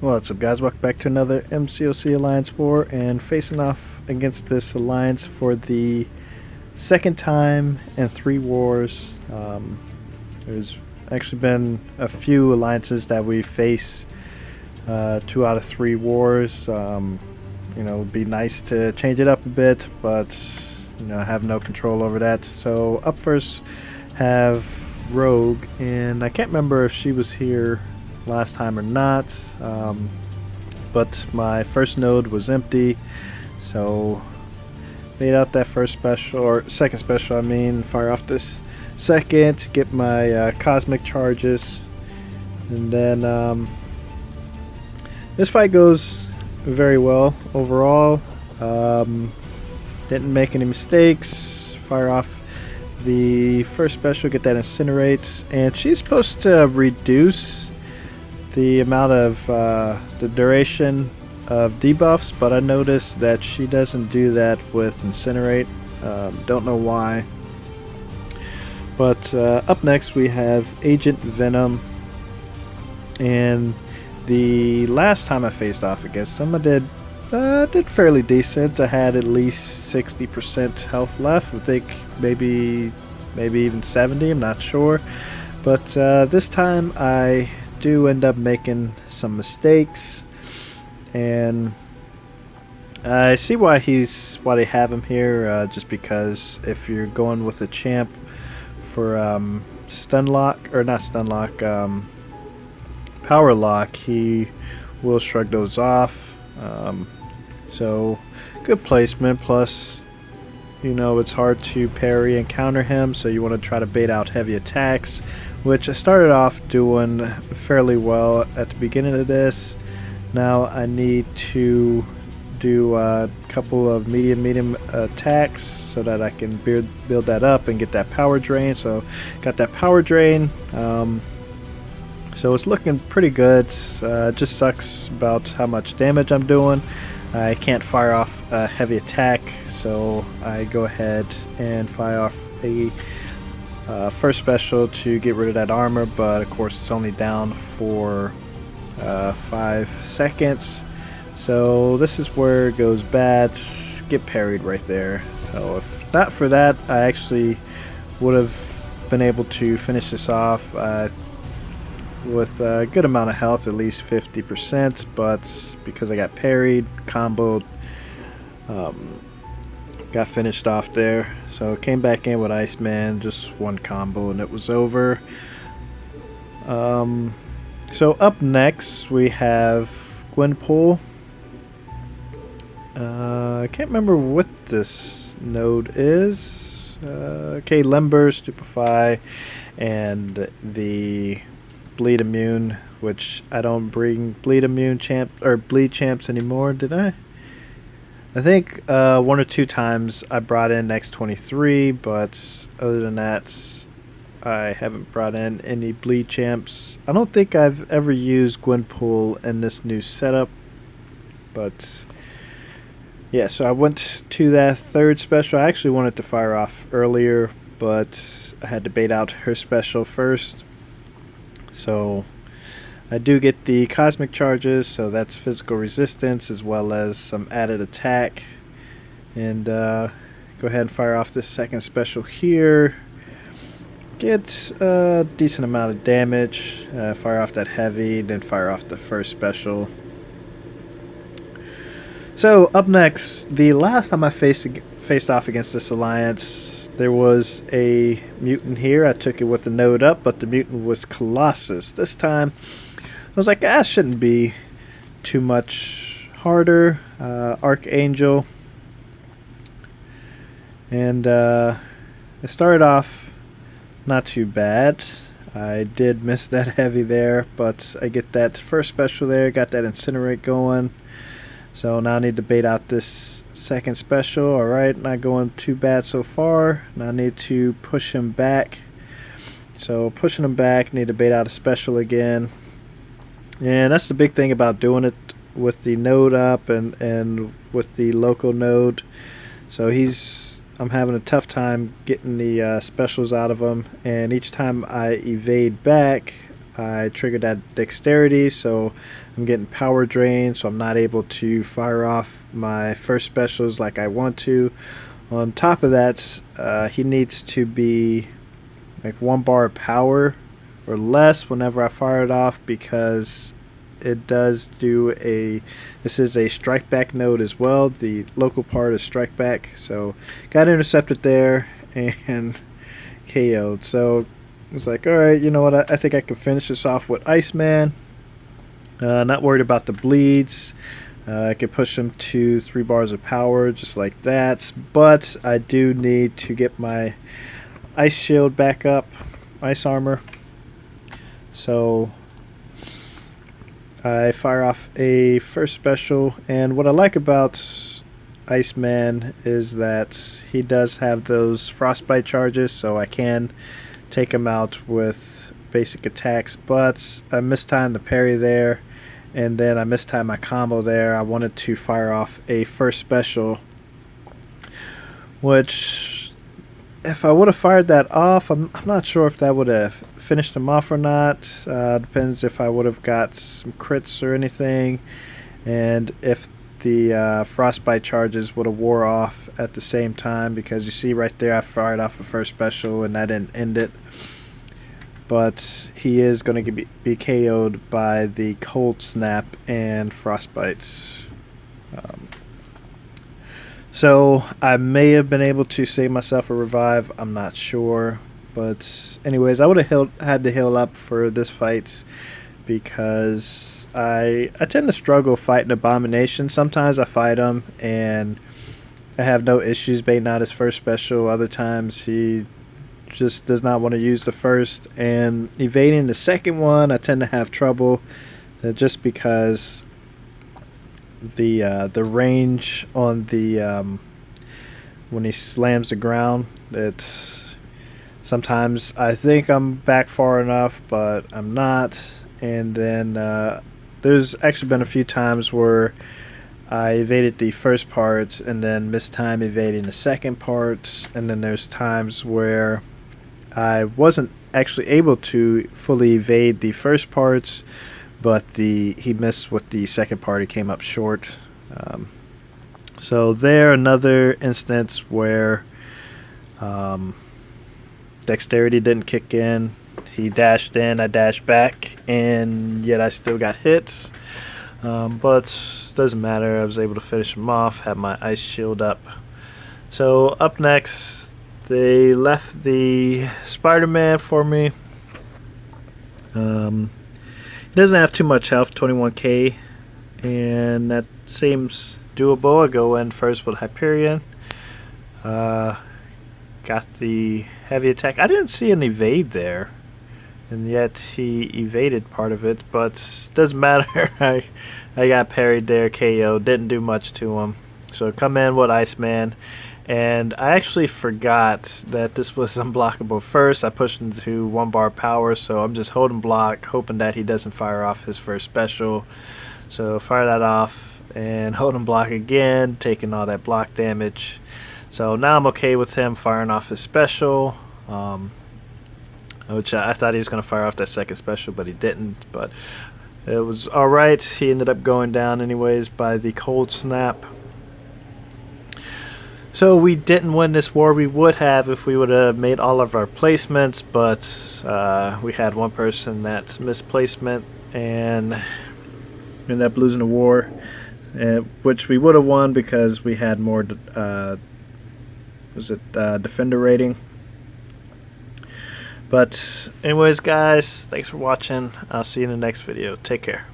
What's up, guys? Welcome back to another MCOC Alliance War, and facing off against this alliance for the second time in 3 wars. There's actually been a few alliances that we face 2 out of 3 wars. It would be nice to change it up a bit, but I have no control over that. So up first have Rogue, and I can't remember if she was here last time or not, but my first node was empty, so made out that first special, or second special I mean, fire off this second, get my cosmic charges, and then this fight goes very well overall. Didn't make any mistakes, fire off the first special, get that incinerate, and she's supposed to reduce the amount of the duration of debuffs, but I noticed that she doesn't do that with incinerate. Don't know why. But up next we have Agent Venom, and the last time I faced off against him, I did fairly decent. I had at least 60% health left. I think maybe even 70. I'm not sure. But this time I do end up making some mistakes, and I see why they have him here. Just because if you're going with a champ for stun lock, or not stun lock, power lock, he will shrug those off. So good placement. Plus, it's hard to parry and counter him, so you want to try to bait out heavy attacks, which I started off doing fairly well at the beginning of this. Now I need to do a couple of medium attacks so that I can build that up and get that power drain. So got that power drain. So it's looking pretty good. Just sucks about how much damage I'm doing. I can't fire off a heavy attack, so I go ahead and fire off a first special to get rid of that armor, but of course it's only down for 5 seconds. So this is where it goes bad. Get parried right there. So if not for that, I actually would have been able to finish this off with a good amount of health, at least 50%, but because I got parried, comboed, got finished off there. So came back in with Iceman, just one combo and it was over. So up next we have Gwenpool. I can't remember what this node is. Okay, Limber, Stupefy, and the Bleed Immune, which I don't bring Bleed Immune champ or Bleed champs anymore, did I? I think 1 or 2 times I brought in X23, but other than that, I haven't brought in any Bleed champs. I don't think I've ever used Gwenpool in this new setup, but yeah, so I went to that third special. I actually wanted to fire off earlier, but I had to bait out her special first. So I do get the cosmic charges, so that's physical resistance as well as some added attack. And go ahead and fire off this second special here. Get a decent amount of damage. Fire off that heavy, then fire off the first special. So up next, the last time I faced off against this alliance, there was a mutant here. I took it with the node up, but the mutant was Colossus. This time, I was like, that shouldn't be too much harder. Archangel. And it started off not too bad. I did miss that heavy there, but I get that first special there, got that incinerate going. So now I need to bait out this second special. Alright, not going too bad so far. Now I need to push him back. So pushing him back, need to bait out a special again. And that's the big thing about doing it with the node up and with the local node. So I'm having a tough time getting the specials out of him, and each time I evade back, I triggered that dexterity, so I'm getting power drain, so I'm not able to fire off my first specials like I want to. On top of that, he needs to be like 1 bar of power or less whenever I fire it off, because it does do this is a strike back node as well. The local part is strike back, so got intercepted there and KO'd. So I was like, alright, you know what, I think I can finish this off with Iceman. Not worried about the bleeds. I can push him to 3 bars of power just like that, but I do need to get my ice shield back up, ice armor. So I fire off a first special, and what I like about Iceman is that he does have those frostbite charges, so I can take him out with basic attacks, but I mistimed the parry there, and then I mistimed my combo there. I wanted to fire off a first special, which if I would have fired that off, I'm not sure if that would have finished him off or not. Depends if I would have got some crits or anything, and if the frostbite charges would have wore off at the same time, because you see right there I fired off a first special and I didn't end it. But he is going to be KO'd by the cold snap and frostbite. So I may have been able to save myself a revive, I'm not sure. But anyways, I would have had to heal up for this fight, because I tend to struggle fighting Abomination. Sometimes I fight him and I have no issues baiting out his first special. Other times he just does not want to use the first, and evading the second one I tend to have trouble, just because the range on the when he slams the ground, it's sometimes I think I'm back far enough, but I'm not. And then there's actually been a few times where I evaded the first part and then missed time evading the second part, and then there's times where I wasn't actually able to fully evade the first parts, but he missed with the second part. He came up short. So there, another instance where dexterity didn't kick in. He dashed in, I dashed back, and yet I still got hit. But doesn't matter. I was able to finish him off, have my ice shield up. So up next, they left the Spider-Man for me. He doesn't have too much health, 21k, and that seems doable. I go in first with Hyperion. Got the heavy attack. I didn't see an evade there, and yet he evaded part of it, but doesn't matter. I got parried there, KO. Didn't do much to him. So come in with Iceman, and I actually forgot that this was unblockable first. I pushed him to 1 bar power, so I'm just holding block, hoping that he doesn't fire off his first special. So fire that off and hold him block again, taking all that block damage. So now I'm okay with him firing off his special, which I thought he was going to fire off that second special, but he didn't. But it was alright. He ended up going down anyways by the cold snap. So we didn't win this war. We would have if we would have made all of our placements, but we had one person that missed placement and ended up losing the war, which we would have won because we had more defender rating. But anyways, guys, thanks for watching. I'll see you in the next video. Take care.